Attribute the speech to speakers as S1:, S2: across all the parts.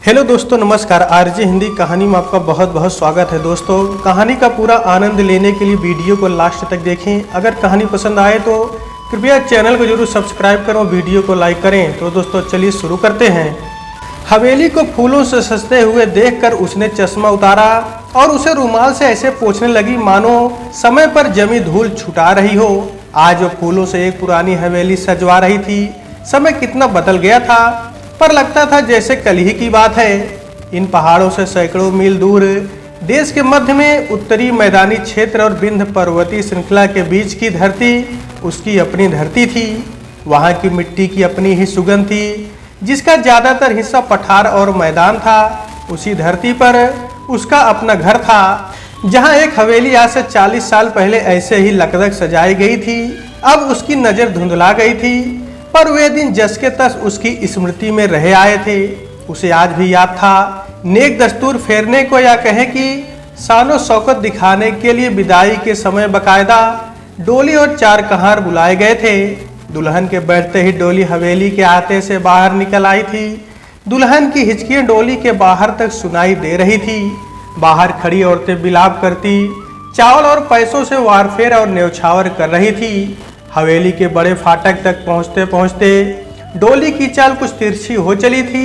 S1: Hello दोस्तों, नमस्कार। RJ Hindi कहानी में आपका बहुत बहुत स्वागत है। दोस्तों, कहानी का पूरा आनंद लेने के लिए वीडियो को लास्ट तक देखें। अगर कहानी पसंद आए तो कृपया चैनल को जरूर सब्सक्राइब करें, वीडियो को लाइक करें। तो दोस्तों चलिए शुरू करते हैं। हवेली को फूलों से सजते हुए देखकर उसने चश्मा उतारा और उसे रुमाल से ऐसे पोंछने लगी मानो समय पर जमी धूल छुटा रही हो। आज वो फूलों से एक पुरानी हवेली सजवा रही थी। समय कितना बदल गया था, पर लगता था जैसे कल ही की बात है। इन पहाड़ों से सैकड़ों मील दूर देश के मध्य में उत्तरी मैदानी क्षेत्र और विंध्य पर्वतीय श्रृंखला के बीच की धरती उसकी अपनी धरती थी। वहाँ की मिट्टी की अपनी ही सुगंध थी, जिसका ज्यादातर हिस्सा पठार और मैदान था। उसी धरती पर उसका अपना घर था, जहाँ एक हवेली आज से 40 साल पहले ऐसे ही लकदक सजाई गई थी। अब उसकी नज़र धुंधला गई थी, पर वे दिन जस के तस उसकी स्मृति में रहे आए थे। उसे आज भी याद था। नेक दस्तूर फेरने को या कहें कि शानो शौकत दिखाने के लिए विदाई के समय बकायदा डोली और 4 कहार बुलाए गए थे। दुल्हन के बैठते ही डोली हवेली के आते से बाहर निकल आई थी। दुल्हन की हिचकियां डोली के बाहर तक सुनाई दे रही थी। बाहर खड़ी औरतें बिलाप करती चावल और पैसों से वारफेर और न्यौछावर कर रही थी। हवेली के बड़े फाटक तक पहुंचते पहुंचते डोली की चाल कुछ तिरछी हो चली थी।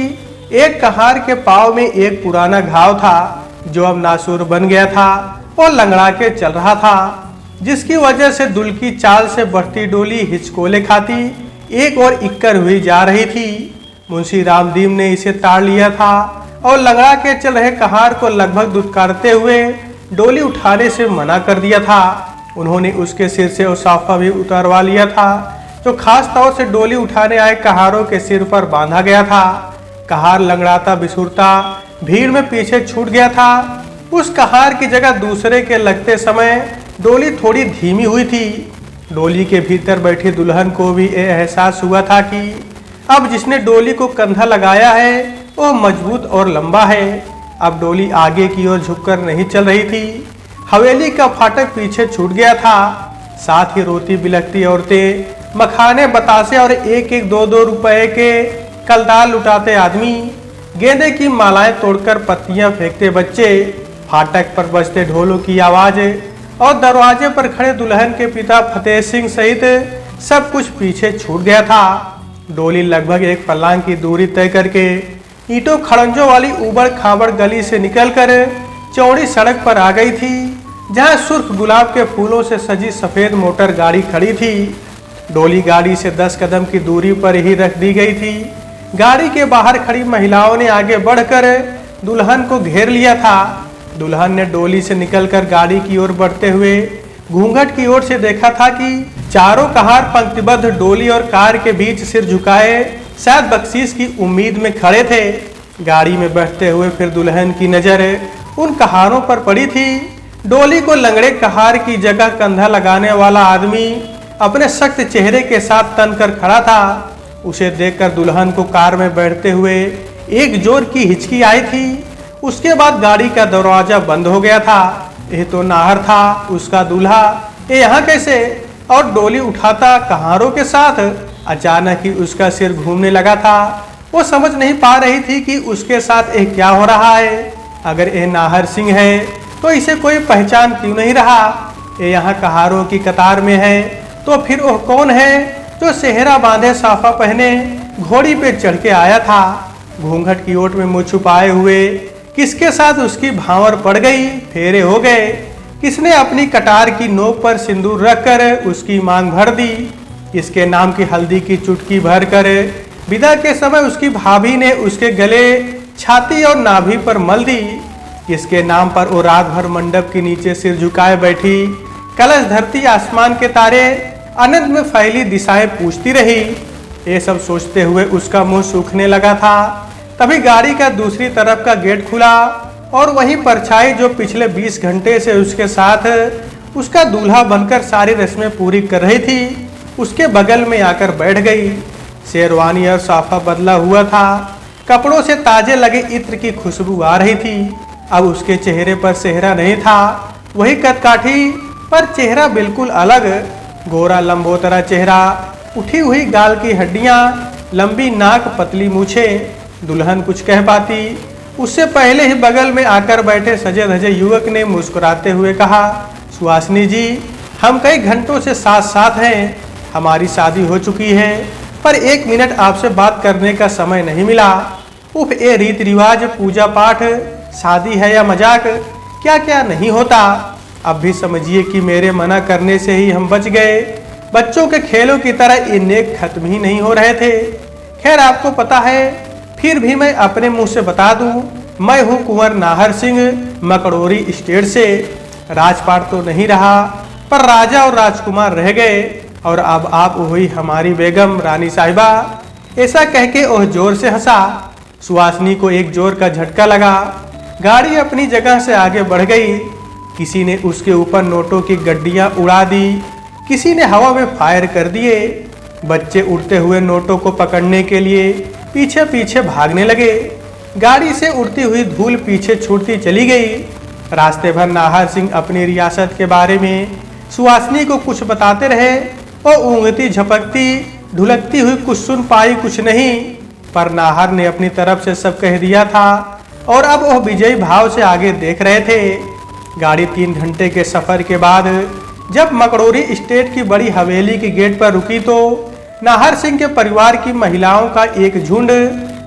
S1: एक कहार के पांव में एक पुराना घाव था, जो अब नासूर बन गया था और लंगड़ा के चल रहा था, जिसकी वजह से दुल की चाल से बढ़ती डोली हिचकोले खाती एक और इक्कर हुई जा रही थी। मुंशी रामदीम ने इसे ताड़ लिया था और लंगड़ा के चल रहे कहार को लगभग दुत्कारते हुए डोली उठाने से मना कर दिया था। उन्होंने उसके सिर से उसाफा भी उतारवा लिया था, जो खास तौर से डोली उठाने आए कहारों के सिर पर बांधा गया था। कहार लंगड़ाता बिसुरता भीड़ में पीछे छूट गया था। उस कहार की जगह दूसरे के लगते समय डोली थोड़ी धीमी हुई थी। डोली के भीतर बैठी दुल्हन को भी ये एहसास हुआ था कि अब जिसने डोली को कंधा लगाया है वह मजबूत और लंबा है। अब डोली आगे की ओर झुककर नहीं चल रही थी। हवेली का फाटक पीछे छूट गया था। साथ ही रोती बिलखती औरतें, मखाने बतासे और एक एक 2-2 रुपए के कलदार लुटाते आदमी, गेंदे की मालाएं तोड़कर पत्तियां फेंकते बच्चे, फाटक पर बजते ढोलों की आवाज और दरवाजे पर खड़े दुल्हन के पिता फतेह सिंह सहित सब कुछ पीछे छूट गया था। डोली लगभग एक फर्लांग की दूरी तय करके ईंटों खड़ंजों वाली उबड़ खाबड़ गली से निकलकर चौड़ी सड़क पर आ गई थी, जहां सुर्ख गुलाब के फूलों से सजी सफेद मोटर गाड़ी खड़ी थी। डोली गाड़ी से 10 कदम की दूरी पर ही रख दी गई थी। गाड़ी के बाहर खड़ी महिलाओं ने आगे बढ़कर दुल्हन को घेर लिया था। दुल्हन ने डोली से निकलकर गाड़ी की ओर बढ़ते हुए घूंघट की ओर से देखा था कि चारों कहार पंक्तिबद्ध डोली और कार के बीच सिर झुकाए शायद बख्शीश की उम्मीद में खड़े थे। गाड़ी में बैठते हुए फिर दुल्हन की नजर उन कहारों पर पड़ी थी। डोली को लंगड़े कहार की जगह कंधा लगाने वाला आदमी अपने सख्त चेहरे के साथ तन कर खड़ा था। उसे देखकर दुल्हन को कार में बैठते हुए एक जोर की हिचकी आई थी। उसके बाद गाड़ी का दरवाजा बंद हो गया था। यह तो नाहर था, उसका दूल्हा, ये यहाँ कैसे? और डोली उठाता कहारों के साथ अचानक ही उसका सिर घूमने लगा था। वो समझ नहीं पा रही थी कि उसके साथ यह क्या हो रहा है। अगर यह नाहर सिंह है तो इसे कोई पहचान क्यों नहीं रहा? ये यहाँ कहारों की कतार में है, तो फिर वह कौन है जो सेहरा बांधे साफा पहने घोड़ी पे चढ़ के आया था? घूंघट की ओट में मुँह छुपाए हुए किसके साथ उसकी भांवर पड़ गई, फेरे हो गए? किसने अपनी कटार की नोक पर सिंदूर रखकर उसकी मांग भर दी? किसके नाम की हल्दी की चुटकी भर कर विदा के समय उसकी भाभी ने उसके गले, छाती और नाभि पर मल दी? किसके नाम पर वो रात भर मंडप के नीचे सिर झुकाए बैठी, कलश धरती आसमान के तारे अनंत में फैली दिशाएं पूछती रही? ये सब सोचते हुए उसका मुंह सूखने लगा था। तभी गाड़ी का दूसरी तरफ का गेट खुला और वही परछाई जो पिछले 20 घंटे से उसके साथ उसका दूल्हा बनकर सारी रस्में पूरी कर रही थी, उसके बगल में आकर बैठ गई। शेरवानी और साफा बदला हुआ था। कपड़ों से ताजे लगे इत्र की खुशबू आ रही थी। अब उसके चेहरे पर सेहरा नहीं था, वही कदकाठी, पर चेहरा बिल्कुल अलग। गोरा लंबोतरा चेहरा, उठी हुई गाल की हड्डियां, लंबी नाक, पतली मूछें, दुल्हन कुछ कह पाती उससे पहले ही बगल में आकर बैठे सजे धजे युवक ने मुस्कुराते हुए कहा, सुहासिनी जी, हम कई घंटों से साथ साथ हैं। हमारी शादी हो चुकी है, पर 1 मिनट आपसे बात करने का समय नहीं मिला। उफ, ये रीति रिवाज, पूजा पाठ, शादी है या मजाक, क्या क्या नहीं होता। अब भी समझिए कि मेरे मना करने से ही हम बच गए। बच्चों के खेलों की तरह ये नेक खत्म ही नहीं हो रहे थे। खैर, आपको पता है, फिर भी मैं अपने मुंह से बता दूं, मैं हूं कुंवर नाहर सिंह, मकड़ोरी स्टेट से। राजपाट तो नहीं रहा, पर राजा और राजकुमार रह गए, और अब आप हुई हमारी बेगम रानी साहिबा। ऐसा कह के वह जोर से हंसा। सुहासिनी को एक जोर का झटका लगा। गाड़ी अपनी जगह से आगे बढ़ गई। किसी ने उसके ऊपर नोटों की गड्डियां उड़ा दी, किसी ने हवा में फायर कर दिए। बच्चे उड़ते हुए नोटों को पकड़ने के लिए पीछे पीछे भागने लगे। गाड़ी से उड़ती हुई धूल पीछे छूटती चली गई। रास्ते भर नाहर सिंह अपनी रियासत के बारे में सुहासिनी को कुछ बताते रहे। वो ऊँगती झपकती ढुलकती हुई कुछ सुन पाई कुछ नहीं, पर नाहर ने अपनी तरफ से सब कह दिया था, और अब वह विजयी भाव से आगे देख रहे थे। गाड़ी 3 घंटे के सफर के बाद जब मकड़ोरी स्टेट की बड़ी हवेली की गेट पर रुकी तो नाहर सिंह के परिवार की महिलाओं का एक झुंड,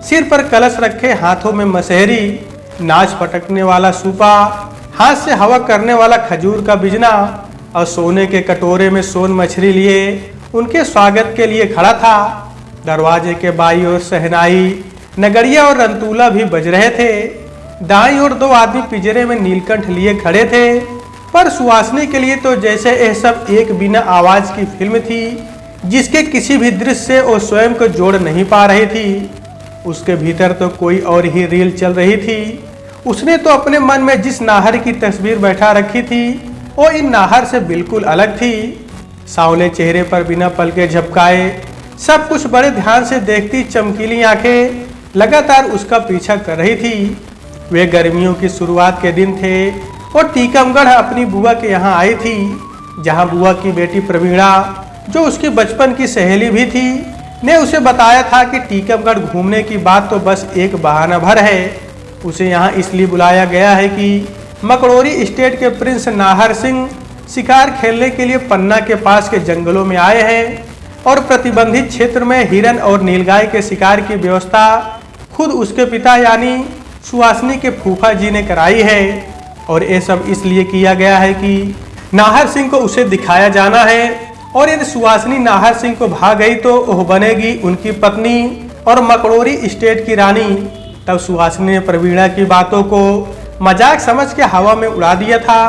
S1: सिर पर कलश रखे, हाथों में मसहरी, नाच पटकने वाला सूपा, हाथ से हवा करने वाला खजूर का बिजना और सोने के कटोरे में सोन मछली लिए उनके स्वागत के लिए खड़ा था। दरवाजे के बाईं ओर शहनाई, नगड़िया और रंतूला भी बज रहे थे। दाईं ओर 2 आदमी पिंजरे में नीलकंठ लिए खड़े थे, पर सुहासिनी के लिए तो जैसे यह सब एक बिना आवाज की फिल्म थी, जिसके किसी भी दृश्य से वो स्वयं को जोड़ नहीं पा रही थी। उसके भीतर तो कोई और ही रील चल रही थी। उसने तो अपने मन में जिस नाहर की तस्वीर बैठा रखी थी, वो इन नाहर से बिल्कुल अलग थी। सांवले चेहरे पर बिना पलके झपकाए सब कुछ बड़े ध्यान से देखती जमकीली आंखें लगातार उसका पीछा कर रही थी। वे गर्मियों की शुरुआत के दिन थे और टीकमगढ़ अपनी बुआ के यहाँ आई थी, जहाँ बुआ की बेटी प्रवीणा, जो उसकी बचपन की सहेली भी थी, ने उसे बताया था कि टीकमगढ़ घूमने की बात तो बस एक बहाना भर है। उसे यहाँ इसलिए बुलाया गया है कि मकड़ोरी स्टेट के प्रिंस नाहर सिंह शिकार खेलने के लिए पन्ना के पास के जंगलों में आए हैं, और प्रतिबंधित क्षेत्र में हिरन और नीलगाय के शिकार की व्यवस्था खुद उसके पिता यानी सुहासिनी के फूफा जी ने कराई है। और ये सब इसलिए किया गया है कि नाहर सिंह को उसे दिखाया जाना है, और यदि सुहासिनी नाहर सिंह को भाग गई तो वह बनेगी उनकी पत्नी और मकड़ोरी स्टेट की रानी। तब सुहासिनी ने प्रवीणा की बातों को मजाक समझ के हवा में उड़ा दिया था,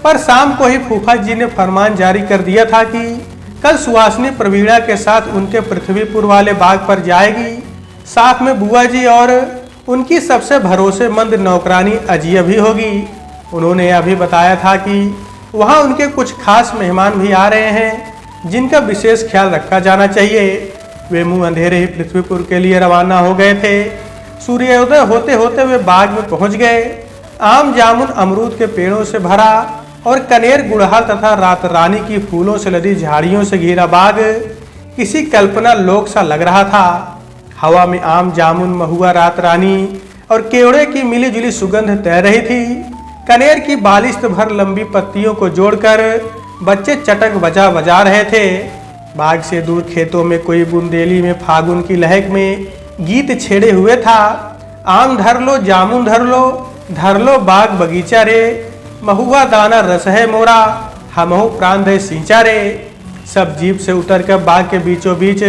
S1: पर शाम को ही फूफा जी ने फरमान जारी कर दिया था कि कल सुहासिनी प्रवीणा के साथ उनके पृथ्वीपुर वाले बाग पर जाएगी। साथ में बुआ जी और उनकी सबसे भरोसेमंद नौकरानी अजिया भी होगी। उन्होंने यह भी बताया था कि वहाँ उनके कुछ खास मेहमान भी आ रहे हैं, जिनका विशेष ख्याल रखा जाना चाहिए। वे मुंह अंधेरे ही पृथ्वीपुर के लिए रवाना हो गए थे। सूर्योदय होते होते वे बाग में पहुंच गए। आम जामुन अमरूद के पेड़ों से भरा और कनेर गुड़हल तथा रात रानी की फूलों से लदी झाड़ियों से घिरा बाग किसी कल्पना लोक सा लग रहा था। हवा में आम जामुन, महुआ, रात रानी और केवड़े की मिली जुली सुगंध तैर रही थी। कनेर की बालिश्त भर लंबी पत्तियों को जोड़कर बच्चे चटक बजा रहे थे। बाग से दूर खेतों में कोई बुंदेली में फागुन की लहक में गीत छेड़े हुए था। आम धर लो, जामुन धर लो बाग बगीचा रे, महुआ दाना रस है मोरा, हमहु प्राण दे सींचा रे। सब जीप से उतरकर बाग के बीचों बीच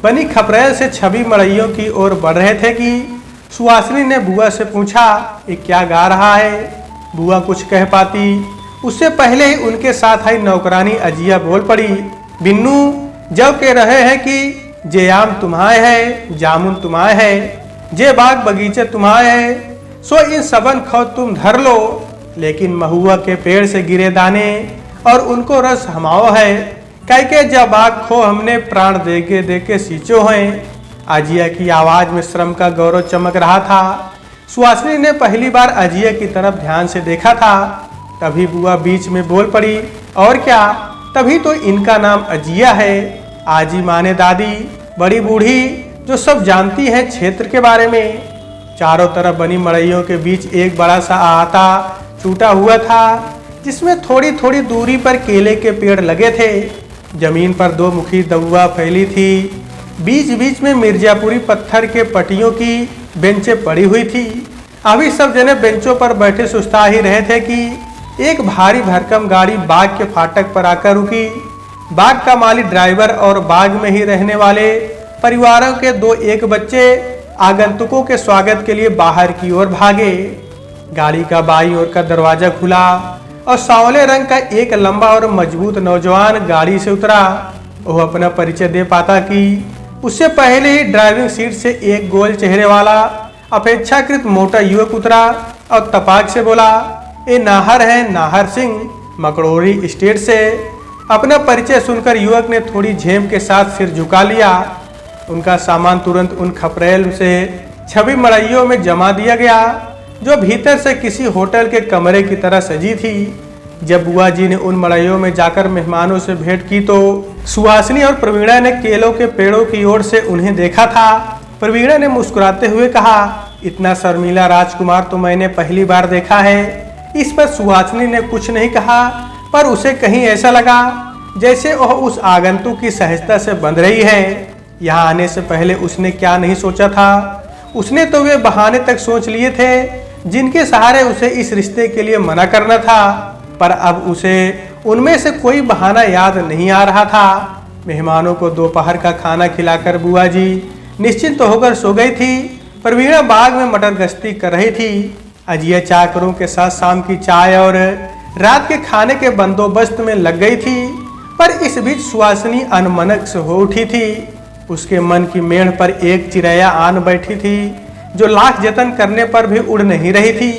S1: बनी खपरेल से छवि मड़ैयों की ओर बढ़ रहे थे कि सुहासिनी ने बुआ से पूछा, ये क्या गा रहा है? बुआ कुछ कह पाती उससे पहले ही उनके साथ आई नौकरानी अजिया बोल पड़ी, बिन्नू जब कह रहे हैं कि जे आम तुम्हारे है, जामुन तुम्हारे है, जे बाग बगीचे तुम्हारे है, सो इन सबन खो तुम धर लो, लेकिन महुआ के पेड़ से गिरे दाने और उनको रस हमाओ है, कह के जब बाग खो हमने प्राण देके सींचो हैं। अजिया की आवाज में श्रम का गौरव चमक रहा था। सुहासिनी ने पहली बार अजिया की तरफ ध्यान से देखा था। तभी बुआ बीच में बोल पड़ी, और क्या, तभी तो इनका नाम अजिया है। आजी माने दादी, बड़ी बूढ़ी, जो सब जानती हैं क्षेत्र के बारे में। चारों तरफ बनी मड़इयों के बीच एक बड़ा सा अहाता छूटा हुआ था, जिसमें थोड़ी थोड़ी दूरी पर केले के पेड़ लगे थे। जमीन पर दो मुखी दउआ फैली थी। बीच बीच में मिर्जापुरी पत्थर के पटियों की बेंचें पड़ी हुई थी। अभी सब जने बेंचों पर बैठे सुस्ता ही रहे थे कि एक भारी भरकम गाड़ी बाग के फाटक पर आकर रुकी। बाग का मालिक ड्राइवर और बाग में ही रहने वाले परिवारों के दो एक बच्चे आगंतुकों के स्वागत के लिए बाहर की ओर भागे। गाड़ी का बाईं ओर का दरवाजा खुला और सांवले रंग का एक लंबा और मजबूत नौजवान गाड़ी से उतरा। वह अपना परिचय दे पाता कि उससे पहले ही ड्राइविंग सीट से एक गोल चेहरे वाला अपेक्षाकृत मोटा युवक उतरा और तपाक से बोला, ये नाहर है, नाहर सिंह, मकड़ोरी स्टेट से। अपना परिचय सुनकर युवक ने थोड़ी झेम के साथ सिर झुका लिया। उनका सामान तुरंत उन खपरेल से छवि मड़इयों में जमा दिया गया, जो भीतर से किसी होटल के कमरे की तरह सजी थी। जब बुआ जी ने उन मड़इयों में जाकर मेहमानों से भेंट की तो सुहासिनी और प्रवीणा ने केलों के पेड़ों की ओर से उन्हें देखा था। प्रवीणा ने मुस्कुराते हुए कहा, इतना शर्मीला राजकुमार तो मैंने पहली बार देखा है। इस पर सुहासिनी ने कुछ नहीं कहा, पर उसे कहीं ऐसा लगा जैसे वह उस आगंतुक की सहजता से बंध रही है। यहाँ आने से पहले उसने क्या नहीं सोचा था। उसने तो वे बहाने तक सोच लिए थे जिनके सहारे उसे इस रिश्ते के लिए मना करना था, पर अब उसे उनमें से कोई बहाना याद नहीं आ रहा था। मेहमानों को दोपहर का खाना खिलाकर बुआ जी निश्चिंत होकर सो गई थी। प्रवीणा बाग में मटर गश्ती कर रही थी। अजिया चाकरों के साथ शाम की चाय और रात के खाने के बंदोबस्त में लग गई थी, पर इस बीच सुहासिनी अनमनक से हो उठी थी। उसके मन की मेड़ पर एक चिड़ैया आन बैठी थी, जो लाख जतन करने पर भी उड़ नहीं रही थी।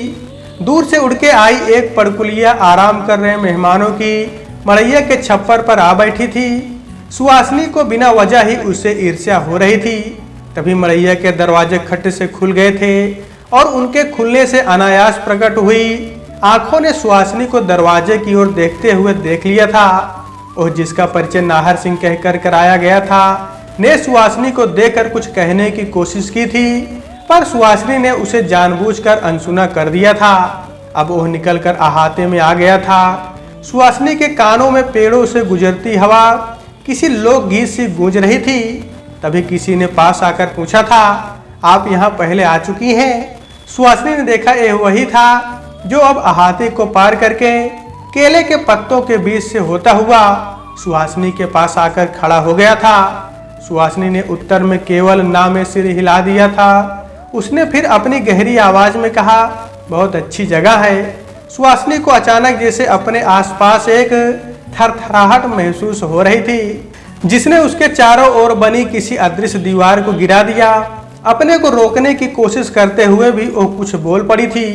S1: दूर से उड़ के आई एक पड़कुलिया आराम कर रहे मेहमानों की मड़ैया के छप्पर पर आ बैठी थी। सुहासिनी को बिना वजह ही उससे ईर्ष्या हो रही थी। तभी मड़ैया के दरवाजे खट से खुल गए थे और उनके खुलने से अनायास प्रकट हुई आंखों ने सुहासिनी को दरवाजे की ओर देखते हुए देख लिया था। और जिसका परिचय नाहर सिंह कहकर कराया गया था ने सुहासिनी को देखकर कुछ कहने की कोशिश की थी, पर सुहासिनी ने उसे जानबूझकर अनसुना कर दिया था। अब वह निकलकर अहाते में आ गया था। सुहासिनी के कानों में पेड़ों से गुजरती हवा किसी लोकगीत सी गूंज रही थी। तभी किसी ने पास आकर पूछा था, आप यहाँ पहले आ चुकी हैं? सुहासिनी ने देखा यह वही था जो अब अहाते को पार करके केले के पत्तों के बीच से होता हुआ सुहासिनी के पास आकर खड़ा हो गया था। सुहासिनी ने उत्तर में केवल ना में सिर हिला दिया था। उसने फिर अपनी गहरी आवाज में कहा, बहुत अच्छी जगह है। सुहासिनी को अचानक जैसे अपने आसपास एक थरथराहट महसूस हो रही थी, जिसने उसके चारों ओर बनी किसी अदृश्य दीवार को गिरा दिया। अपने को रोकने की कोशिश करते हुए भी वो कुछ बोल पड़ी थी।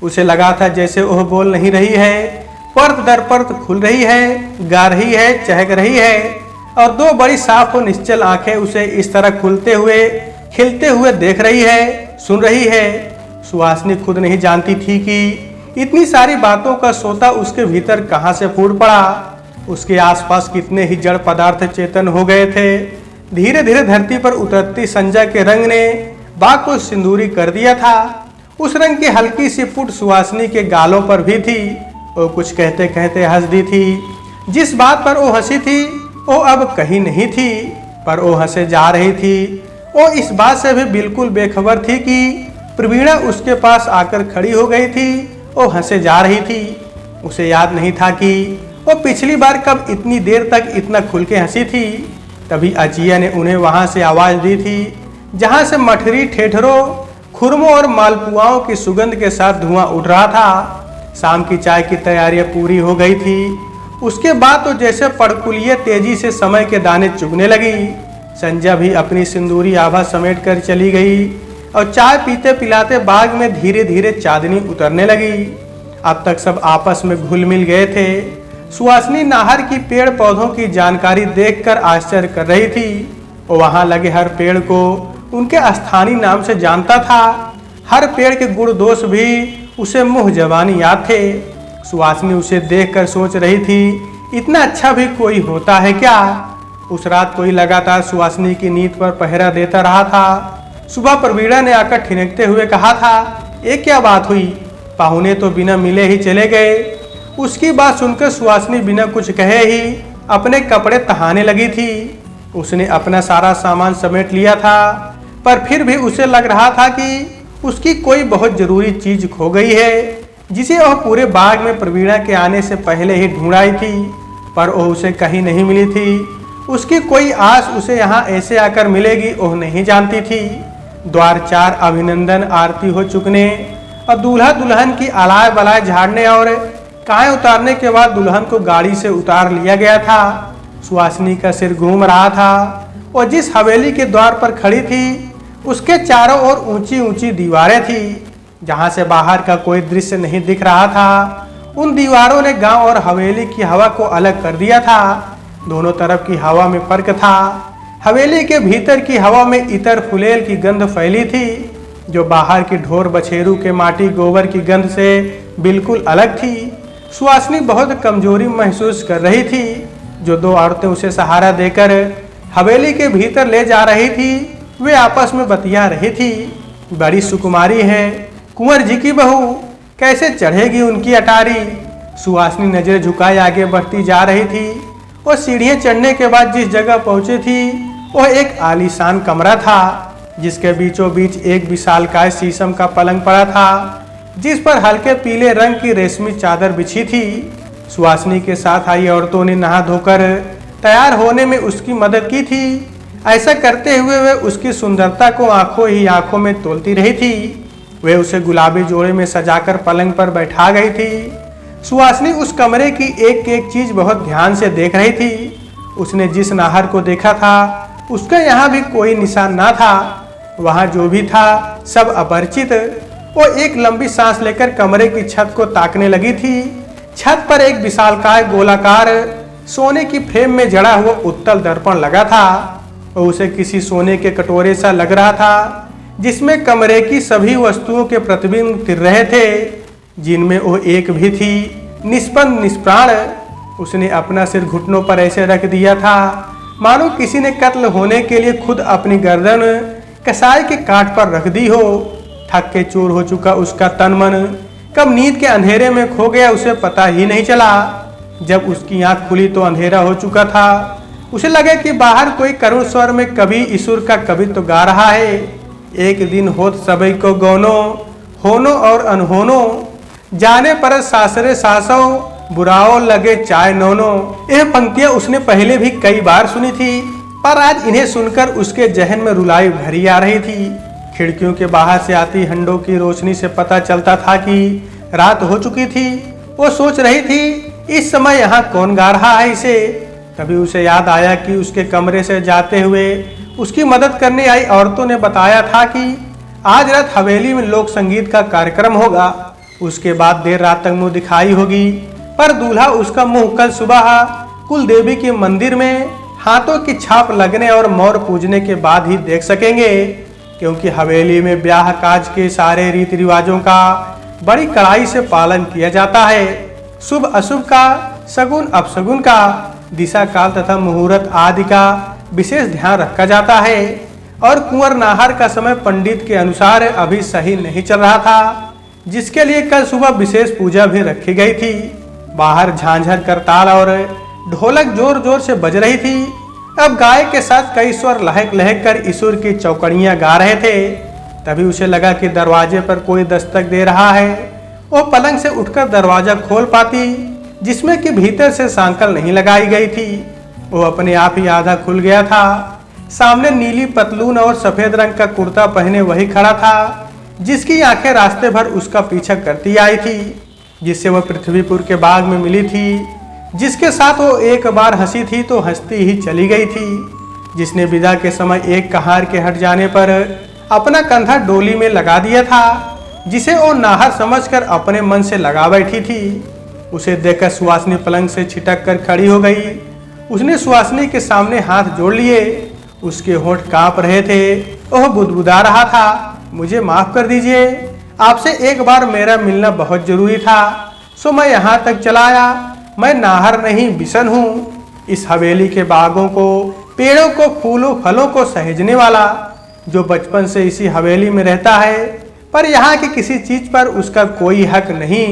S1: उसे लगा था जैसे वह बोल नहीं रही है, परत दर परत खुल रही है, गा रही है, चहक रही है, और दो बड़ी साफ और निश्चल आंखें उसे इस तरह खुलते हुए खिलते हुए देख रही है, सुन रही है। सुहासिनी खुद नहीं जानती थी कि इतनी सारी बातों का सोता उसके भीतर कहां से फूट पड़ा। उसके आसपास कितने ही जड़ पदार्थ चेतन हो गए थे। धीरे धीरे धरती पर उतरती संध्या के रंग ने बाग को सिंदूरी कर दिया था। उस रंग की हल्की सी फुट सुहासिनी के गालों पर भी थी। वो कुछ कहते कहते हंस दी थी। जिस बात पर वो हंसी थी वो अब कहीं नहीं थी, पर वो हंसे जा रही थी। वो इस बात से भी बिल्कुल बेखबर थी कि प्रवीणा उसके पास आकर खड़ी हो गई थी। वो हंसे जा रही थी। उसे याद नहीं था कि वो पिछली बार कब इतनी देर तक इतना खुल के हंसी थी। तभी अजिया ने उन्हें वहां से आवाज दी थी जहां से मठरी, ठेठरों, खुरमों और मालपुआओं की सुगंध के साथ धुआं उठ रहा था। शाम की चाय की तैयारियां पूरी हो गई थी। उसके बाद तो जैसे पड़कुलिये तेजी से समय के दाने चुगने लगी। संध्या भी अपनी सिंदूरी आभा समेट कर चली गई और चाय पीते पिलाते बाग में धीरे धीरे चांदनी उतरने लगी। अब तक सब आपस में घुल मिल गए थे। सुहासिनी नाहर की पेड़ पौधों की जानकारी देखकर आश्चर्य कर रही थी। वो वहां लगे हर पेड़ को उनके स्थानीय नाम से जानता था। हर पेड़ के गुण दोष भी उसे मुँह जबानी याद थे। सुहासिनी उसे देखकर सोच रही थी, इतना अच्छा भी कोई होता है क्या? उस रात कोई लगातार सुहासिनी की नींद पर पहरा देता रहा था। सुबह प्रवीणा ने आकर ठिनकते हुए कहा था, ये क्या बात हुई, पाहुने तो बिना मिले ही चले गए। उसकी बात सुनकर सुहासिनी बिना कुछ कहे ही अपने कपड़े तहाने लगी थी। उसने अपना सारा सामान समेट लिया था, पर फिर भी उसे लग रहा था कि उसकी कोई बहुत जरूरी चीज खो गई है, जिसे वह पूरे बाग में प्रवीणा के आने से पहले ही ढूंढ आई थी, पर वह उसे कहीं नहीं मिली थी। उसकी कोई आस उसे यहाँ ऐसे आकर मिलेगी वह नहीं जानती थी। द्वार 4 अभिनंदन आरती हो चुकने और दूल्हा दुल्हन की अलाय बलाय झाड़ने और काएं उतारने के बाद दुल्हन को गाड़ी से उतार लिया गया था। सुहासिनी का सिर घूम रहा था और जिस हवेली के द्वार पर खड़ी थी उसके चारों ओर ऊंची ऊंची दीवारें थी, जहां से बाहर का कोई दृश्य नहीं दिख रहा था। उन दीवारों ने गांव और हवेली की हवा को अलग कर दिया था। दोनों तरफ की हवा में फर्क था। हवेली के भीतर की हवा में इतर फुलेल की गंध फैली थी, जो बाहर की ढोर बछेरू के माटी गोबर की गंध से बिल्कुल अलग थी। सुहासिनी बहुत कमजोरी महसूस कर रही थी। जो 2 औरतें उसे सहारा देकर हवेली के भीतर ले जा रही थी वे आपस में बतिया रही थी। बड़ी सुकुमारी है, कुंवर जी की बहू, कैसे चढ़ेगी उनकी अटारी। सुहासिनी नजर झुकाए आगे बढ़ती जा रही थी और सीढ़ियां चढ़ने के बाद जिस जगह पहुंची थी वह एक आलीशान कमरा था, जिसके बीचों बीच एक विशालकाय शीशम का पलंग पड़ा था, जिस पर हल्के पीले रंग की रेशमी चादर बिछी थी। सुहासिनी के साथ आई औरतों ने नहा धोकर तैयार होने में उसकी मदद की थी। ऐसा करते हुए वे उसकी सुंदरता को आंखों ही आंखों में तोलती रही थी। वे उसे गुलाबी जोड़े में सजाकर पलंग पर बैठा गई थी। सुहासिनी उस कमरे की एक एक चीज बहुत ध्यान से देख रही थी। उसने जिस नाहर को देखा था उसका यहाँ भी कोई निशान ना था। वहाँ जो भी था सब अपरिचित। वो एक लंबी सांस लेकर कमरे की छत को ताकने लगी थी। छत पर एक विशालकाय गोलाकार सोने की फ्रेम में जड़ा हुआ उत्तल दर्पण लगा था और उसे किसी सोने के कटोरे सा लग रहा था, जिसमें कमरे की सभी वस्तुओं के प्रतिबिंब तिर रहे थे, जिनमें वो एक भी थी, निष्पन्न निष्प्राण। उसने अपना सिर घुटनों पर ऐसे रख दिया था मानो किसी ने कत्ल होने के लिए खुद अपनी गर्दन कसाई के काट पर रख दी हो। थक के चूर हो चुका उसका तन मन कब नींद के अंधेरे में खो गया उसे पता ही नहीं चला। जब उसकी आंख खुली तो अंधेरा हो चुका था। उसे लगे कि बाहर कोई करुण स्वर में कभी ईश्वर का कवित्व गा रहा है। एक दिन होत सबई को गौनो, होनो और अनहोनो, जाने पर सासरे सासो, बुराओ लगे चाय नोनो। यह पंक्तियां उसने पहले भी कई बार सुनी थी, पर आज इन्हें सुनकर उसके जहन में रुलाई भरी आ रही थी। खिड़कियों के बाहर से आती हंडों की रोशनी से पता चलता था कि रात हो चुकी थी। वो सोच रही थी इस समय यहाँ कौन गा रहा है इसे। तभी उसे याद आया कि उसके कमरे से जाते हुए उसकी मदद करने आई औरतों ने बताया था कि आज रात हवेली में लोक संगीत का कार्यक्रम होगा। उसके बाद देर रात तक मुंह दिखाई होगी, पर दूल्हा उसका मुंह कल सुबह कुल देवी के मंदिर में हाथों की छाप लगने और मोर पूजने के बाद ही देख सकेंगे, क्योंकि हवेली में ब्याह काज के सारे रीति रिवाजों का बड़ी कड़ाई से पालन किया जाता है। शुभ अशुभ का, सगुन अपशगुन का, दिशा काल तथा मुहूर्त आदि का विशेष ध्यान रखा जाता है। और कुंवर नाहर का समय पंडित के अनुसार अभी सही नहीं चल रहा था, जिसके लिए कल सुबह विशेष पूजा भी रखी गई थी। बाहर झांझर करताल और ढोलक जोर जोर से बज रही थी। अब गाय के साथ कई स्वर लहक लहक कर ईश्वर की चौकड़ियां गा रहे थे। तभी उसे लगा कि दरवाजे पर कोई दस्तक दे रहा है। वो पलंग से उठकर दरवाजा खोल पाती, जिसमें कि भीतर से सांकल नहीं लगाई गई थी। वो अपने आप ही आधा खुल गया था। सामने नीली पतलून और सफेद रंग का कुर्ता पहने वही खड़ा था, जिसकी आंखें रास्ते भर उसका पीछा करती आई थी, जिससे वह पृथ्वीपुर के बाग में मिली थी, जिसके साथ वो एक बार हंसी थी तो हंसती ही चली गई थी, जिसने विदा के समय एक कहार के हट जाने पर अपना कंधा डोली में लगा दिया था, जिसे वो नाहर समझकर अपने मन से लगा बैठी थी। उसे देखकर सुहासिनी पलंग से छिटक कर खड़ी हो गई। उसने सुहासिनी के सामने हाथ जोड़ लिए। उसके होंठ कांप रहे थे। वह बुदबुदा रहा था, मुझे माफ कर दीजिए, आपसे एक बार मेरा मिलना बहुत जरूरी था, सो मैं यहाँ तक चला आया। मैं नाहर नहीं बिशन हूँ। इस हवेली के बागों को पेड़ों को फूलों फलों को सहेजने वाला, जो बचपन से इसी हवेली में रहता है, पर यहाँ की किसी चीज पर उसका कोई हक नहीं।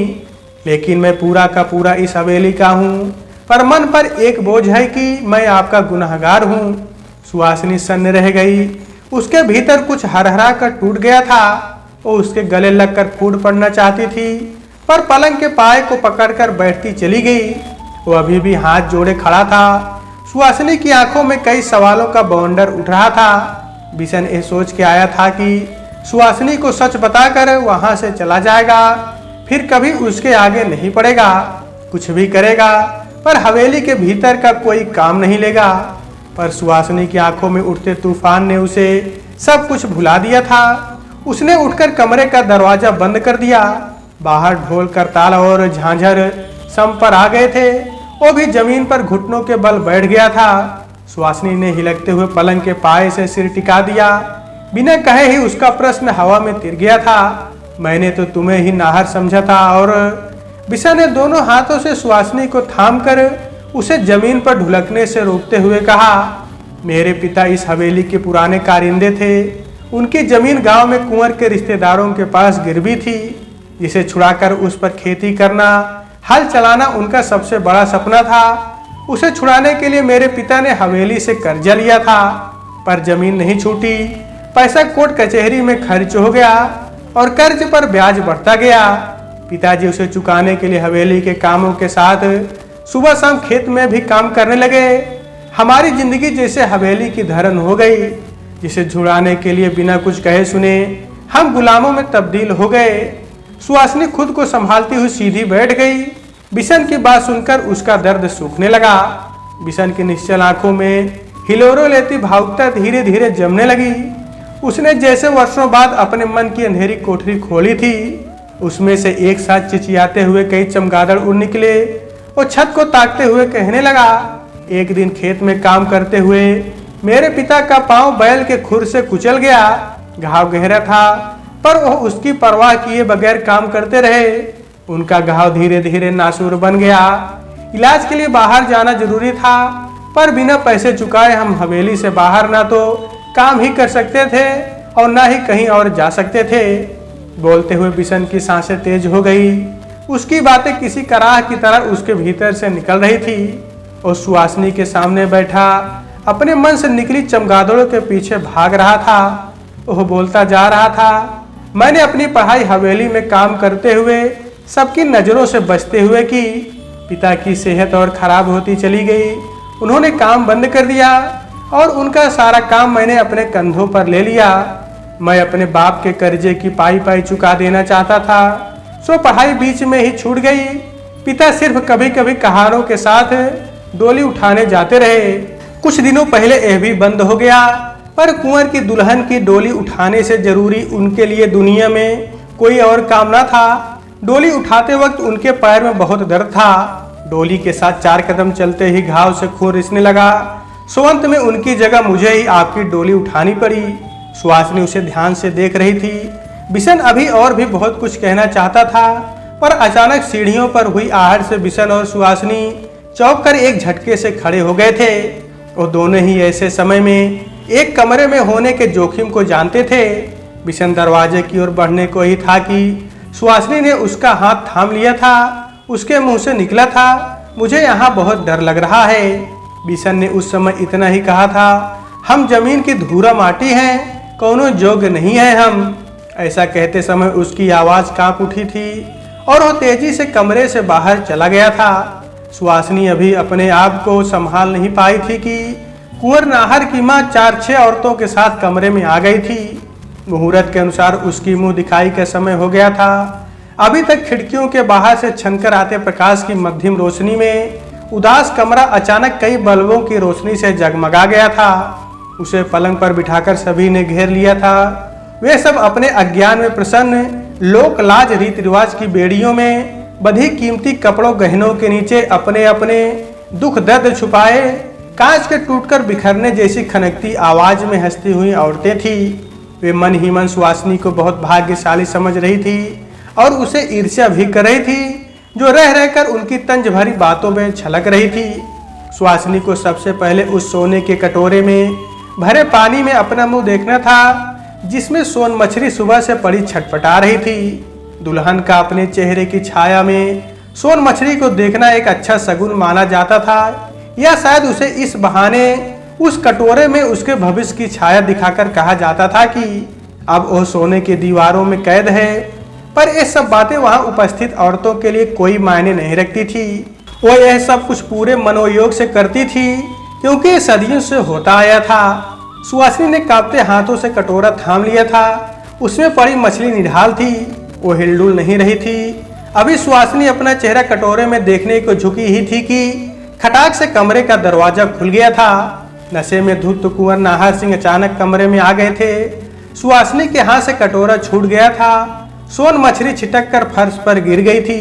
S1: लेकिन मैं पूरा का पूरा इस हवेली का हूँ, पर मन पर एक बोझ है कि मैं आपका गुनहगार हूँ। सुहासिनी सन्न रह गई। उसके भीतर कुछ हरहरा कर टूट गया था। वो उसके गले लगकर फूट पड़ना चाहती थी, पर पलंग के पाए को पकड़कर बैठती चली गई। वो अभी भी हाथ जोड़े खड़ा था। सुहासिनी की आंखों में कई सवालों का बवंडर उठ रहा था। बिशन ये सोच के आया था कि सुहासिनी को सच बताकर वहां से चला जाएगा, फिर कभी उसके आगे नहीं पड़ेगा, कुछ भी करेगा, पर हवेली के भीतर का कोई काम नहीं लेगा। पर सुहासिनी की आंखों में उठते तूफान ने उसे सब कुछ भुला दिया था। उसने उठकर कमरे का दरवाजा बंद कर दिया। बाहर ढोल करताल और झांझर सम पर आ गए थे। वो भी जमीन पर घुटनों के बल बैठ गया था। सुहासिनी ने हिलकते हुए पलंग के पाए से सिर टिका दिया। बिना कहे ही उसका प्रश्न हवा में तिर गया था। मैंने तो तुम्हें ही नाहर समझा था। और बिशन ने दोनों हाथों से सुहासिनी को थामकर उसे जमीन पर ढुलकने से रोकते हुए कहा, मेरे पिता इस हवेली के पुराने कारिंदे थे। उनकी जमीन गांव में कुंवर के रिश्तेदारों के पास गिरवी थी, जिसे छुड़ाकर उस पर खेती करना, हल चलाना उनका सबसे बड़ा सपना था। उसे छुड़ाने के लिए मेरे पिता ने हवेली से कर्जा लिया था, पर जमीन नहीं छूटी। पैसा कोर्ट कचहरी में खर्च हो गया और कर्ज पर ब्याज बढ़ता गया। पिताजी उसे चुकाने के लिए हवेली के कामों के साथ सुबह शाम खेत में भी काम करने लगे। हमारी जिंदगी जैसे हवेली की धरन हो गई, जिसे छुड़ाने के लिए बिना कुछ कहे सुने हम गुलामों में तब्दील हो गए। सुहासिनी खुद को संभालती हुई सीधी बैठ गई। बिशन की बात सुनकर उसका दर्द सूखने लगा। बिशन की निश्चल आंखों में हिलोरो लेती भावुकता धीरे धीरे जमने लगी। उसने जैसे वर्षों बाद अपने मन की अंधेरी कोठरी खोली थी, उसमें से एक साथ चिचियाते हुए कई चमगादड़ उड़ निकले। वो छत को ताकते हुए कहने लगा, एक दिन खेत में काम करते हुए मेरे पिता का पांव बैल के खुर से कुचल गया। घाव गहरा था, पर वह उसकी परवाह किए बगैर काम करते रहे। उनका घाव धीरे धीरे नासूर बन गया। इलाज के लिए बाहर जाना जरूरी था, पर बिना पैसे चुकाए हम हवेली से बाहर ना तो काम ही कर सकते थे और ना ही कहीं और जा सकते थे। बोलते हुए बिशन की सांसें तेज हो गई। उसकी बातें किसी कराह की तरह उसके भीतर से निकल रही थी। और सुहासिनी के सामने बैठा अपने मन से निकली चमगादड़ों के पीछे भाग रहा था। वह बोलता जा रहा था, मैंने अपनी पढ़ाई हवेली में काम करते हुए सबकी नज़रों से बचते हुए की। पिता की सेहत और खराब होती चली गई। उन्होंने काम बंद कर दिया और उनका सारा काम मैंने अपने कंधों पर ले लिया। मैं अपने बाप के कर्जे की पाई पाई चुका देना चाहता था, सो पढ़ाई बीच में ही छूट गई। पिता सिर्फ कभी कभी कहारों के साथ डोली उठाने जाते रहे। कुछ दिनों पहले यह भी बंद हो गया, पर कुंवर की दुल्हन की डोली उठाने से जरूरी उनके लिए दुनिया में कोई और काम न था। डोली उठाते वक्त उनके पैर में बहुत दर्द था। डोली के साथ 4 कदम चलते ही घाव से खून रिसने लगा। सुवंत में उनकी जगह मुझे ही आपकी डोली उठानी पड़ी। सुहासिनी उसे ध्यान से देख रही थी। बिशन अभी और भी बहुत कुछ कहना चाहता था, पर अचानक सीढ़ियों पर हुई आहट से बिशन और सुहासिनी चौंक कर एक झटके से खड़े हो गए थे। वो दोनों ही ऐसे समय में एक कमरे में होने के जोखिम को जानते थे। बिशन दरवाजे की ओर बढ़ने को ही था कि सुहासिनी ने उसका हाथ थाम लिया था। उसके मुंह से निकला था, मुझे यहाँ बहुत डर लग रहा है। बिशन ने उस समय इतना ही कहा था, हम जमीन की धूरा माटी हैं, कौनो जोग्य नहीं है हम। ऐसा कहते समय उसकी आवाज कांप उठी थी और वो तेजी से कमरे से बाहर चला गया था। सुहासिनी अभी अपने आप को संभाल नहीं पाई थी कि कुंवर नाहर की माँ 4-6 औरतों के साथ कमरे में आ गई थी। मुहूर्त के अनुसार उसकी मुंह दिखाई का समय हो गया था। अभी तक खिड़कियों के बाहर से छनकर आते प्रकाश की मध्यम रोशनी में उदास कमरा अचानक कई बल्बों की रोशनी से जगमगा गया था। उसे पलंग पर बिठाकर सभी ने घेर लिया था। वे सब अपने अज्ञान में प्रसन्न, लोक लाज रीति रिवाज की बेड़ियों में बधी कीमती कपड़ों गहनों के नीचे अपने अपने दुख दर्द छुपाए कांच के टूटकर बिखरने जैसी खनकती आवाज में हंसती हुई औरतें थी। वे मन ही मन सुहासिनी को बहुत भाग्यशाली समझ रही थी और उसे ईर्ष्या भी कर रही थी, जो रह रहकर उनकी तंज भरी बातों में छलक रही थी। सुहासिनी को सबसे पहले उस सोने के कटोरे में भरे पानी में अपना मुंह देखना था, जिसमें सोन मछली सुबह से पड़ी छटपटा रही थी। दुल्हन का अपने चेहरे की छाया में सोन मछली को देखना एक अच्छा शगुन माना जाता था, या शायद उसे इस बहाने उस कटोरे में उसके भविष्य की छाया दिखाकर कहा जाता था कि अब वह सोने की दीवारों में कैद है। पर ये सब बातें वहां उपस्थित औरतों के लिए कोई मायने नहीं रखती थी। वो यह सब कुछ पूरे मनोयोग से करती थी, क्योंकि ये सदियों से होता आया था। सुहासिनी ने कांपते हाथों से कटोरा थाम लिया था। उसमें पड़ी मछली निढाल थी, वो हिलडुल नहीं रही थी। अभी सुहासिनी अपना चेहरा कटोरे में देखने को झुकी ही थी कि खटाक से कमरे का दरवाजा खुल गया था। नशे में धुत कुंवर नाहर सिंह अचानक कमरे में आ गए थे। सुहासिनी के हाथ से कटोरा छूट गया था। सोन मछली छिटक कर फर्श पर गिर गई थी।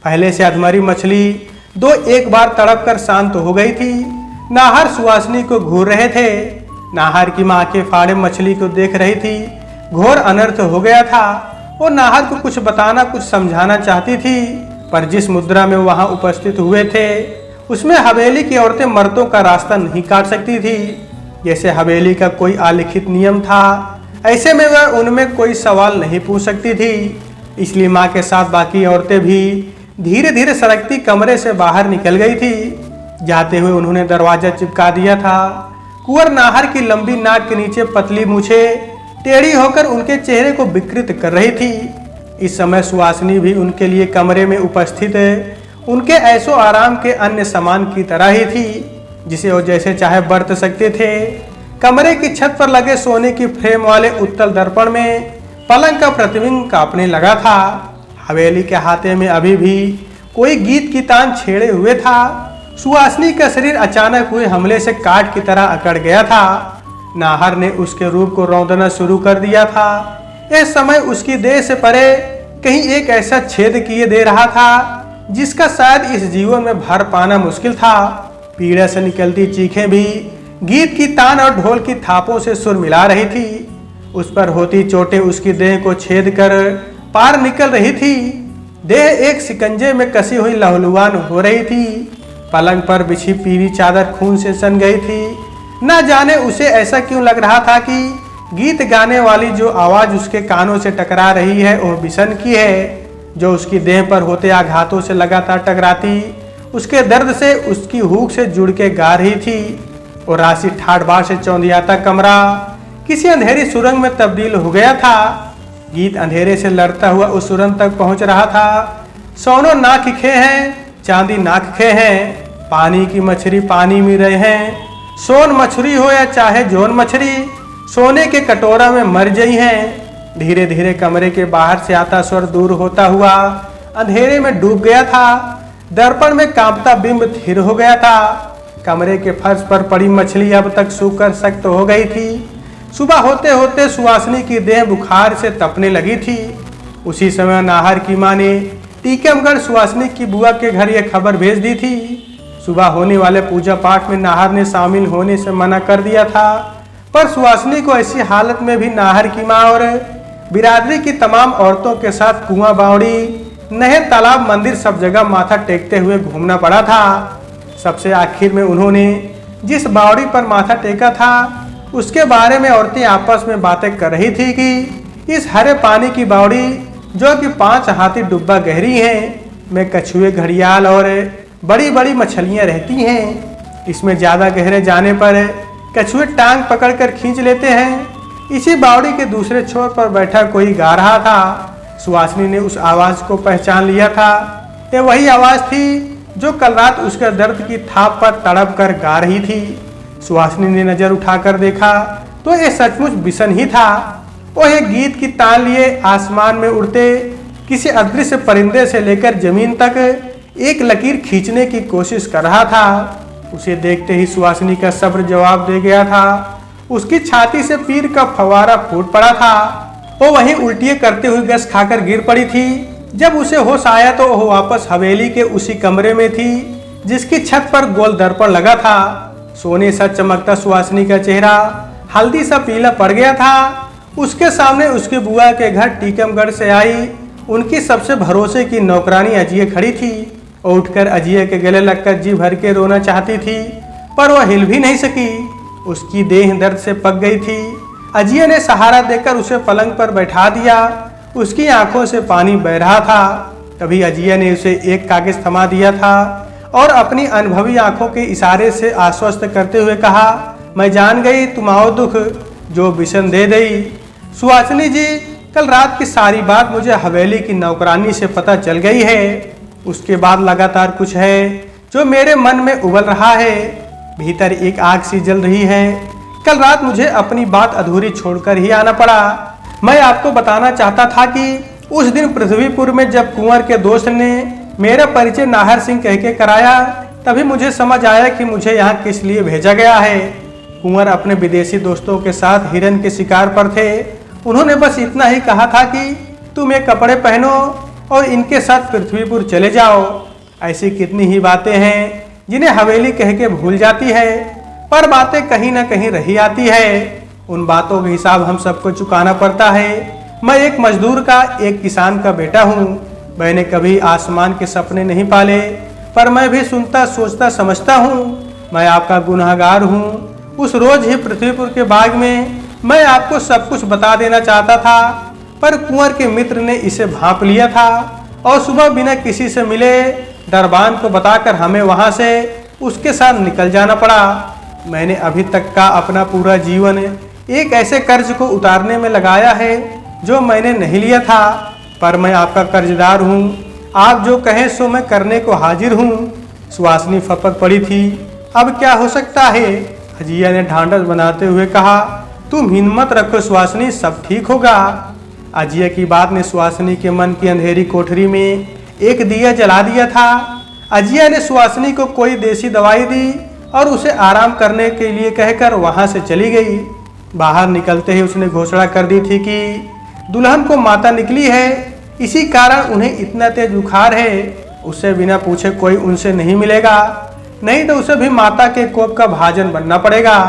S1: पहले से अधमरी मछली दो एक बार तड़प कर शांत हो गई थी। नाहर सुहासिनी को घूर रहे थे। नाहर की माँ के फाड़े मछली को देख रही थी। घोर अनर्थ हो गया था। वो नाहर को कुछ बताना, कुछ समझाना चाहती थी, पर जिस मुद्रा में वहां उपस्थित हुए थे उसमें हवेली की औरतें मर्दों का रास्ता नहीं काट सकती थी। जैसे हवेली का कोई अलिखित नियम था, ऐसे में वह उनमें कोई सवाल नहीं पूछ सकती थी। इसलिए माँ के साथ बाकी औरतें भी धीरे धीरे सरकती कमरे से बाहर निकल गई थी। जाते हुए उन्होंने दरवाजा चिपका दिया था। कुंवर नाहर की लंबी नाक के नीचे पतली मूछें टेढ़ी होकर उनके चेहरे को विकृत कर रही थी। इस समय सुहासिनी भी उनके लिए कमरे में उपस्थित उनके ऐशो आराम के अन्य सामान की तरह ही थी, जिसे वो जैसे चाहे बरत सकते थे। कमरे की छत पर लगे सोने की फ्रेम वाले उत्तल दर्पण में पलंग का प्रतिबिंब कांपने लगा था। हवेली के हाथे में अभी भी कोई गीत की तान छेड़े हुए था। सुहासिनी का शरीर अचानक हुए हमले से काट की तरह अकड़ गया था। नाहर ने उसके रूप को रौंदना शुरू कर दिया था। इस समय उसकी देह से परे कहीं एक ऐसा छेद किए दे रहा था जिसका शायद इस जीवन में भर पाना मुश्किल था। पीड़ा से निकलती चीखें भी गीत की तान और ढोल की थापों से सुर मिला रही थी। उस पर होती चोटें उसकी देह को छेद कर पार निकल रही थी। देह एक शिकंजे में कसी हुई लहलुहान हो रही थी। पलंग पर बिछी पीली चादर खून से सन गई थी। न जाने उसे ऐसा क्यों लग रहा था कि गीत गाने वाली जो आवाज उसके कानों से टकरा रही है वह बिशन की है, जो उसकी देह पर होते आघातों से लगातार टकराती उसके दर्द से उसकी हूक से जुड़ के गा रही थी। और राशि ठाठ बाट से चौंधियाता कमरा किसी अंधेरी सुरंग में तब्दील हो गया था। गीत अंधेरे से लड़ता हुआ उस सुरंग तक पहुंच रहा था। सोनो नाक खे हैं, चांदी नाक खे हैं, पानी की मछली पानी में रहे हैं। सोन मछली हो या चाहे जोन मछली, सोने के कटोरा में मर गई हैं। धीरे धीरे कमरे के बाहर से आता स्वर दूर होता हुआ अंधेरे में डूब गया था। दर्पण में कांपता बिंब स्थिर हो गया था। कमरे के फर्श पर पड़ी मछली अब तक सूखकर सख्त हो गई थी। सुबह होते होते सुहासिनी की देह बुखार से तपने लगी थी। उसी समय नाहर की माँ ने टीकमगढ़ सुहासिनी की बुआ के घर यह खबर भेज दी थी। सुबह होने वाले पूजा पाठ में नाहर ने शामिल होने से मना कर दिया था, पर सुहासिनी को ऐसी हालत में भी नाहर की माँ और बिरादरी की तमाम औरतों के साथ कुआं, बावड़ी, नहर, तालाब, मंदिर सब जगह माथा टेकते हुए घूमना पड़ा था। सबसे आखिर में उन्होंने जिस बावड़ी पर माथा टेका था उसके बारे में औरतें आपस में बातें कर रही थी कि इस हरे पानी की बावड़ी, जो कि 5 हाथी डुब्बा गहरी है, में कछुए, घड़ियाल और बड़ी बड़ी मछलियां रहती हैं। इसमें ज्यादा गहरे जाने पर कछुए टांग पकड़कर खींच लेते हैं। इसी बावड़ी के दूसरे छोर पर बैठा कोई गा रहा था। सुहासिनी ने उस आवाज को पहचान लिया था। ये वही आवाज थी जो कल रात उसके दर्द की थाप पर तड़प कर गा रही थी। सुहासिनी ने नजर उठाकर देखा तो ये सचमुच बिशन ही था। वो एक गीत की तान लिए आसमान में उड़ते किसी अदृश्य परिंदे से लेकर जमीन तक एक लकीर खींचने की कोशिश कर रहा था। उसे देखते ही सुहासिनी का सब्र जवाब दे गया था। उसकी छाती से पीर का फवारा फूट पड़ा था। वो वहीं उल्टियां करते हुए गस खाकर गिर पड़ी थी। जब उसे होश आया तो वो वापस हवेली के उसी कमरे में थी जिसकी छत पर गोल दर्पण लगा था। सोने सा चमकता सुहासिनी का चेहरा हल्दी सा पीला पड़ गया था। उसके सामने उसके बुआ के घर टीकमगढ़ से आई उनकी सबसे भरोसे की नौकरानी अजिए खड़ी थी। और उठकर अजिया के गले लगकर जी भर के रोना चाहती थी, पर वह हिल भी नहीं सकी। उसकी देह दर्द से पक गई थी। अजिया ने सहारा देकर उसे पलंग पर बैठा दिया। उसकी आंखों से पानी बह रहा था। तभी अजिया ने उसे एक कागज थमा दिया था और अपनी अनुभवी आंखों के इशारे से आश्वस्त करते हुए कहा, मैं जान गई तुम्हारा दुख जो बिशन दे दई। सुहासिनी जी, कल रात की सारी बात मुझे हवेली की नौकरानी से पता चल गई है। उसके बाद लगातार कुछ है जो मेरे मन में उबल रहा है। भीतर एक आग सी जल रही है। कल रात मुझे अपनी बात अधूरी छोड़कर ही आना पड़ा। मैं आपको बताना चाहता था कि उस दिन पृथ्वीपुर में जब कुंवर के दोस्त ने मेरा परिचय नाहर सिंह कह के कराया, तभी मुझे समझ आया कि मुझे यहाँ किस लिए भेजा गया है। कुंवर अपने विदेशी दोस्तों के साथ हिरन के शिकार पर थे। उन्होंने बस इतना ही कहा था कि तुम ये कपड़े पहनो और इनके साथ पृथ्वीपुर चले जाओ। ऐसी कितनी ही बातें हैं जिन्हें हवेली कह के भूल जाती है, पर बातें कहीं ना कहीं रही आती है। उन बातों का हिसाब हम सबको चुकाना पड़ता है। मैं एक मजदूर का, एक किसान का बेटा हूँ। मैंने कभी आसमान के सपने नहीं पाले, पर मैं भी सुनता सोचता समझता हूँ। मैं आपका गुनहगार हूँ। उस रोज ही पृथ्वीपुर के बाग में मैं आपको सब कुछ बता देना चाहता था, पर कुंवर के मित्र ने इसे भांप लिया था और सुबह बिना किसी से मिले दरबान को बताकर हमें वहां से उसके साथ निकल जाना पड़ा। मैंने अभी तक का अपना पूरा जीवन एक ऐसे कर्ज को उतारने में लगाया है जो मैंने नहीं लिया था, पर मैं आपका कर्जदार हूँ। आप जो कहें सो मैं करने को हाजिर हूँ। सुहासिनी फपक पड़ी थी। अब क्या हो सकता है? अजिया ने ढांढस बनाते हुए कहा, तुम हिम्मत रखो सुहासिनी, सब ठीक होगा। अजिया की बात ने सुहासिनी के मन की अंधेरी कोठरी में एक दिया जला दिया था। अजिया ने सुहासिनी को कोई देसी दवाई दी और उसे आराम करने के लिए कहकर वहां से चली गई। बाहर निकलते ही उसने घोषणा कर दी थी कि दुल्हन को माता निकली है, इसी कारण उन्हें इतना तेज बुखार है। उससे बिना पूछे कोई उनसे नहीं मिलेगा, नहीं तो उसे भी माता के कोप का भाजन बनना पड़ेगा।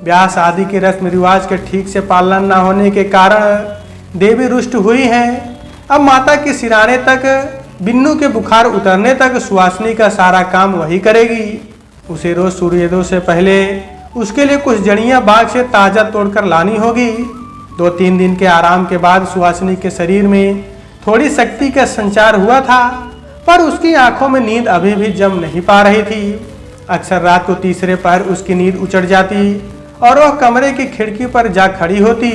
S1: ब्याह शादी के रस्म रिवाज के ठीक से पालन न होने के कारण देवी रुष्ट हुई हैं। अब माता के सिराने तक, बिन्नू के बुखार उतरने तक सुहासिनी का सारा काम वही करेगी। उसे रोज सूर्योदय से पहले उसके लिए कुछ जड़ियां बाग से ताजा तोड़कर लानी होगी। 2-3 दिन के आराम के बाद सुहासिनी के शरीर में थोड़ी शक्ति का संचार हुआ था, पर उसकी आंखों में नींद अभी भी जम नहीं पा रही थी। अक्सर रात को तीसरे पहर उसकी नींद उचट जाती और वह कमरे की खिड़की पर जा खड़ी होती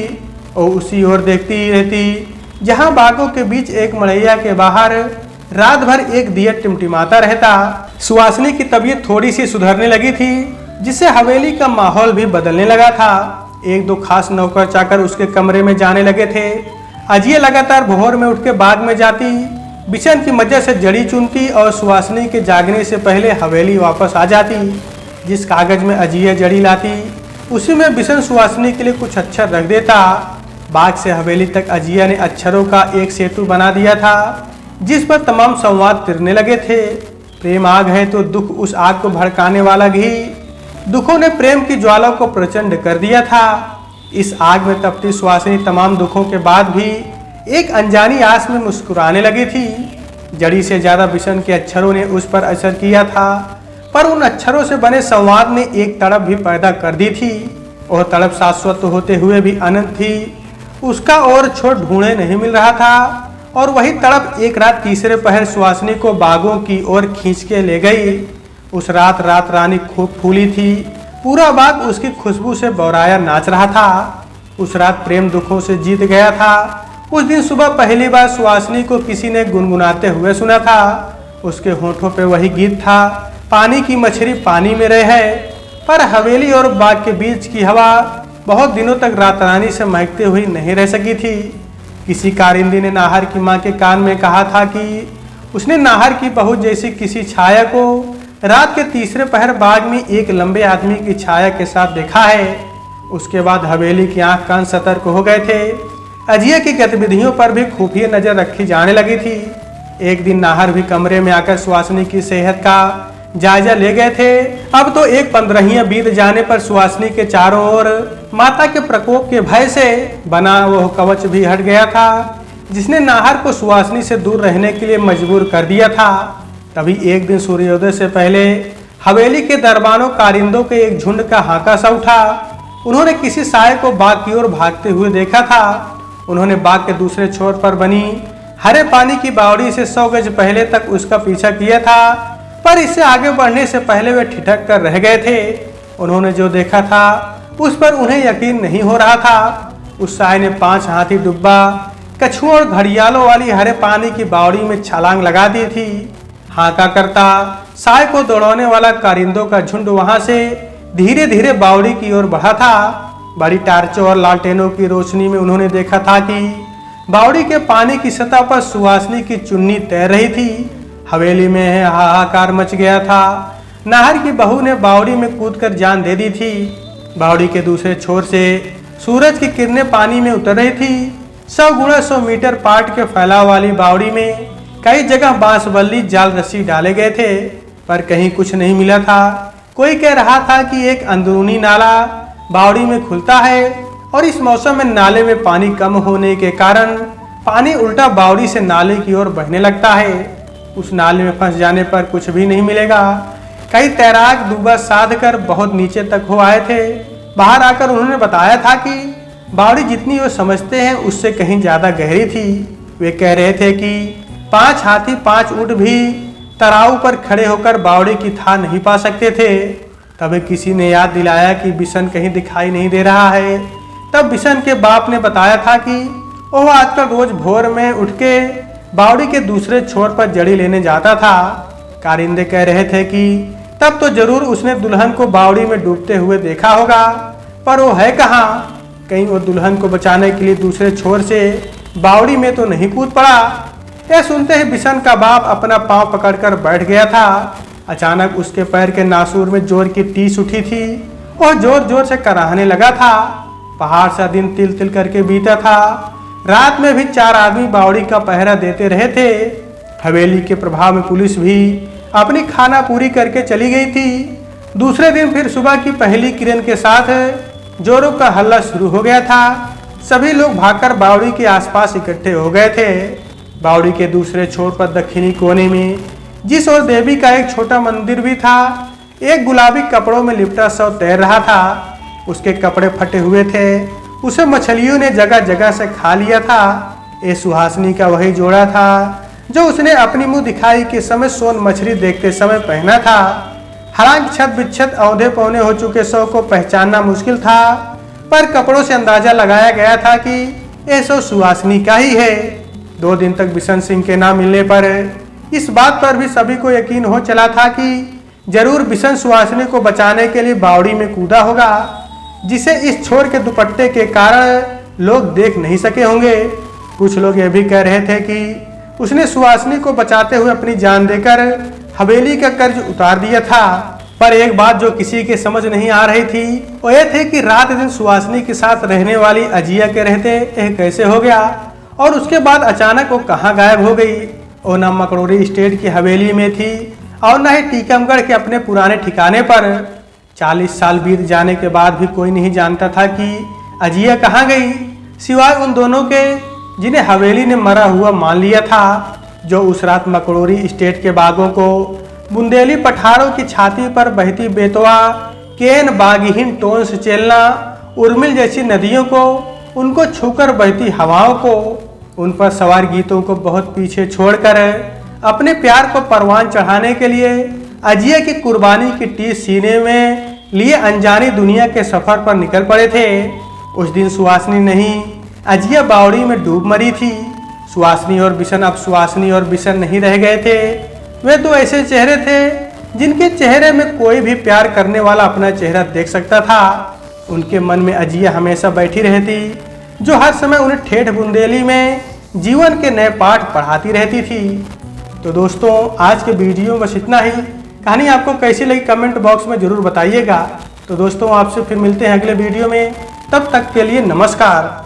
S1: और उसी ओर देखती ही रहती जहां बागों के बीच एक मड़ैया के बाहर रात भर एक दिया टिमटिमाता रहता। सुहासिनी की तबीयत थोड़ी सी सुधरने लगी थी, जिससे हवेली का माहौल भी बदलने लगा था। 1-2 खास नौकर चाकर उसके कमरे में जाने लगे थे। अजिया लगातार भोर में उठ के बाग में जाती, बिछन की मदद से जड़ी चुनती और सुहासिनी के जागने से पहले हवेली वापस आ जाती। जिस कागज में अजिया जड़ी लाती उसी में बिशन सुहासिनी के लिए कुछ अक्षर रख देता। बाग से हवेली तक अजिया ने अक्षरों का एक सेतु बना दिया था, जिस पर तमाम संवाद तिरने लगे थे। प्रेम आग है तो दुख उस आग को भड़काने वाला घी। दुखों ने प्रेम की ज्वाला को प्रचंड कर दिया था। इस आग में तपती सुहासिनी तमाम दुखों के बाद भी एक अनजानी आस में मुस्कुराने लगी थी। जड़ी से ज्यादा बिशन के अक्षरों ने उस पर असर किया था, पर उन अक्षरों से बने संवाद ने एक तड़प भी पैदा कर दी थी। और तड़प शाश्वत होते हुए भी अनंत थी। उसका और छोड़ ढूंढे नहीं मिल रहा था। और वही तड़प एक रात तीसरे पहर सुहासिनी को बागों की ओर खींच के ले गई। उस रात रात रानी खूब फूली थी। पूरा बाग उसकी खुशबू से बौराया नाच रहा था। उस रात प्रेम दुखों से जीत गया था। उस दिन सुबह पहली बार सुहासिनी को किसी ने गुनगुनाते हुए सुना था। उसके होठों पे वही गीत था, पानी की मछली पानी में रहे। पर हवेली और बाग के बीच की हवा बहुत दिनों तक रात रानी से महकते हुई नहीं रह सकी थी। किसी कारिंदी ने नाहर की माँ के कान में कहा था कि उसने नाहर की बहू जैसी किसी छाया को रात के तीसरे पहर बाग में एक लंबे आदमी की छाया के साथ देखा है। उसके बाद हवेली की आंख कान सतर्क हो गए थे। अजिया की गतिविधियों पर भी खुफिया नजर रखी जाने लगी थी। एक दिन नाहर भी कमरे में आकर सुहासिनी की सेहत का जायजा ले गए थे। अब तो एक 15 बीत जाने पर सुहासिनी के चारों ओर माता के प्रकोप के भय से बना वह कवच भी हट गया था, जिसने नाहर को सुहासिनी से दूर रहने के लिए मजबूर कर दिया था। तभी एक दिन सूर्योदय से पहले हवेली के दरबानों कारिंदों के एक झुंड का हांका सा उठा। उन्होंने किसी साय को बाग की ओर भागते हुए देखा था। उन्होंने बाग के दूसरे छोर पर बनी हरे पानी की बावड़ी से 100 गज पहले तक उसका पीछा किया था, पर इससे आगे बढ़ने से पहले वे ठिठक कर रह गए थे। उन्होंने जो देखा था उस पर उन्हें यकीन नहीं हो रहा था। उस साय ने 5 हाथी डुब्बा, कछुओं और घड़ियालों वाली हरे पानी की बावड़ी में छलांग लगा दी थी। हांका करता साय को दौड़ाने वाला कारिंदों का झुंड वहां से धीरे धीरे बावड़ी की ओर बढ़ा था। बड़ी टार्चों और लालटेनों की रोशनी में उन्होंने देखा था कि बावड़ी के पानी की सतह पर सुहासिनी की चुन्नी तैर रही थी। हवेली में हाहाकार मच गया था। नाहर की बहू ने बावड़ी में कूदकर जान दे दी थी। बावड़ी के दूसरे छोर से सूरज की किरणें पानी में उतर रही थी। 100 गुणा 100 मीटर पाट के फैलाव वाली बावड़ी में कई जगह बांसबल्ली जाल रस्सी डाले गए थे, पर कहीं कुछ नहीं मिला था। कोई कह रहा था कि एक अंदरूनी नाला बावड़ी में खुलता है और इस मौसम में नाले में पानी कम होने के कारण पानी उल्टा बावड़ी से नाले की ओर बहने लगता है। उस नाले में फंस जाने पर कुछ भी नहीं मिलेगा। कई तैराक डूबा साध कर बहुत नीचे तक हो आए थे। बाहर आकर उन्होंने बताया था कि बावड़ी जितनी वो समझते हैं उससे कहीं ज्यादा गहरी थी। वे कह रहे थे कि 5 हाथी 5 ऊंट भी तराऊ पर खड़े होकर बावड़ी की था नहीं पा सकते थे। तभी किसी ने याद दिलाया कि बिशन कहीं दिखाई नहीं दे रहा है। तब बिशन के बाप ने बताया था कि वह आजकल रोज भोर में उठ के बावड़ी के दूसरे छोर पर जड़ी लेने जाता था। कारिंदे कह रहे थे कि तब तो जरूर उसने दुल्हन को बावड़ी में डूबते हुए देखा होगा, पर वो है कहाँ? कहीं वो दुल्हन को बचाने के लिए दूसरे छोर से बावड़ी में तो नहीं कूद पड़ा। यह सुनते ही बिशन का बाप अपना पांव पकड़कर बैठ गया था। अचानक उसके पैर के नासूर में जोर की टीस उठी थी। वह जोर जोर से कराहने लगा था। पहाड़ सा दिन तिल तिल करके बीता था। रात में भी 4 आदमी बावड़ी का पहरा देते रहे थे। हवेली के प्रभाव में पुलिस भी अपनी खाना पूरी करके चली गई थी। दूसरे दिन फिर सुबह की पहली किरण के साथ जोरों का हल्ला शुरू हो गया था। सभी लोग भागकर बावड़ी के आसपास इकट्ठे हो गए थे। बावड़ी के दूसरे छोर पर दक्षिणी कोने में जिस ओर देवी का एक छोटा मंदिर भी था, एक गुलाबी कपड़ों में लिपटा शव तैर रहा था। उसके कपड़े फटे हुए थे। उसे मछलियों ने जगह जगह से खा लिया था। ये सुहासिनी का वही जोड़ा था जो उसने अपनी मुंह दिखाई के समय सोन मछली देखते समय पहना था। हालांकि छत बिच्छत औंधे पौने हो चुके शव को पहचानना मुश्किल था, पर कपड़ों से अंदाजा लगाया गया था कि यह शव सुहासिनी का ही है। 2 दिन तक बिशन सिंह के ना मिलने पर इस बात पर भी सभी को यकीन हो चला था कि जरूर बिशन सुहासिनी को बचाने के लिए बावड़ी में कूदा होगा, जिसे इस छोर के दुपट्टे के कारण लोग देख नहीं सके होंगे। कुछ लोग यह भी कह रहे थे कि उसने सुहासिनी को बचाते हुए अपनी जान देकर हवेली का कर्ज उतार दिया था। पर एक बात जो किसी के समझ नहीं आ रही थी वो यह थे कि रात दिन सुहासिनी के साथ रहने वाली अजिया के रहते यह कैसे हो गया और उसके बाद अचानक वो कहाँ गायब हो गई। वो न मकड़ोरी स्टेट की हवेली में थी और न ही टीकमगढ़ के अपने पुराने ठिकाने पर। 40 साल बीत जाने के बाद भी कोई नहीं जानता था कि अजिया कहाँ गई, सिवाय उन दोनों के जिन्हें हवेली ने मरा हुआ मान लिया था, जो उस रात मकड़ोरी स्टेट के बागों को, बुंदेली पठारों की छाती पर बहती बेतवा, केन बागहीन टोंस चेलना, उर्मिल जैसी नदियों को, उनको छूकर बहती हवाओं को, उन पर सवार गीतों को बहुत पीछे छोड़कर अपने प्यार को परवान चढ़ाने के लिए अजिया की कुर्बानी की टीस सीने में लिए अनजानी दुनिया के सफर पर निकल पड़े थे। उस दिन सुहासिनी नहीं, अजिया बावड़ी में डूब मरी थी। सुहासिनी और बिशन अब सुहासिनी और बिशन नहीं रह गए थे। वे 2 ऐसे चेहरे थे जिनके चेहरे में कोई भी प्यार करने वाला अपना चेहरा देख सकता था। उनके मन में अजिया हमेशा बैठी रहती, जो हर समय उन्हें ठेठ बुंदेली में जीवन के नए पाठ पढ़ाती रहती थी। तो दोस्तों, आज के वीडियो में बस इतना ही। कहानी आपको कैसी लगी कमेंट बॉक्स में जरूर बताइएगा। तो दोस्तों, आपसे फिर मिलते हैं अगले वीडियो में। तब तक के लिए नमस्कार।